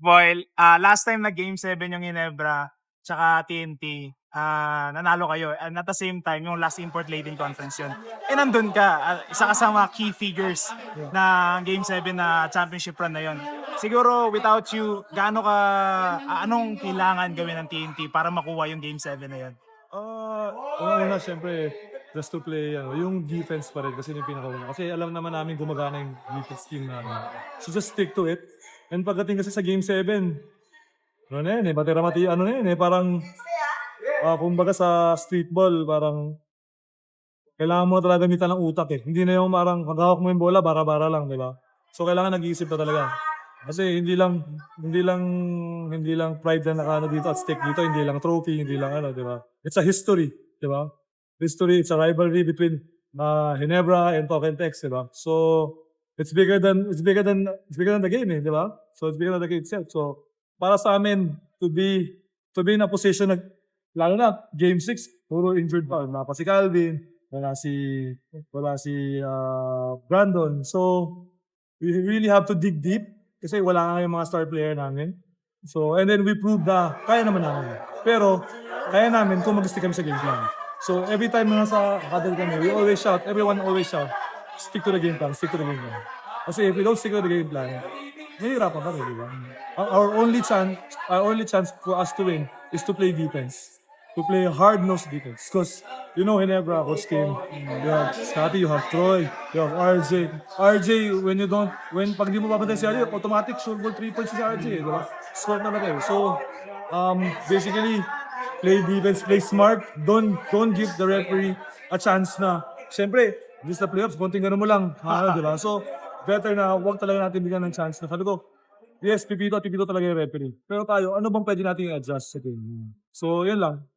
Boyle, last time na Game 7 yung Ginebra tsaka TNT, nanalo kayo and at the same time yung last import laden conference yun. Eh, nandun ka, isa ka sa mga key figures na Game 7 na championship run na yun. Siguro without you, anong kailangan gawin ng TNT para makuha yung Game 7 na yun? Unang-una siyempre just to play yung defense pa rin kasi yun yung pinakauna. Kasi alam naman namin gumagana yung defense team namin. So just stick to it. And pagdating kasi sa game 7, ano na yun mati ano na yun parang kumbaga sa street ball, parang kailangan mo talaga gamitan ng utak Hindi na yung parang pag hawak mo yung bola, bara-bara lang, di ba? So kailangan nag-iisip ka talaga. Kasi hindi lang pride na nakaano dito at stake dito, hindi lang trophy, hindi lang ano, di ba? It's a history, di ba? History, it's a rivalry between Ginebra and Tokentex, di ba? So it's bigger than the game, di ba? So it's bigger than the game itself. So para sa amin to be in a position na lalo na game 6, puro injured pa. Wala pa si Calvin, wala si Brandon. So we really have to dig deep kasi wala nga yung mga star player namin. So, and then we proved na kaya naman namin. Pero, kaya namin kung mag-stick kami sa game plan. So, every time na nasa huddle kami, everyone always shout, stick to the game plan, stick to the game plan. Kasi if we don't stick to the game plan, mahirapan kami, di ba? Our only chance for us to win is to play defense. To play hard-nosed defense. Because, Ginebra, Coach Kim, you have Scotty, you have Troy, you have RJ. RJ, pag di mo babantay si RJ, automatic sure goal 3 points si RJ, di ba? Score talaga So, basically, play defense, play smart. Don't give the referee a chance na, siyempre, just the playoffs, konting gano'n mo lang, di ba? So, better na huwag talaga natin bigyan ng chance na sabi ko, yes, pipito talaga yung referee. Pero tayo, ano bang pwede natin i-adjust sa game? So, yun lang.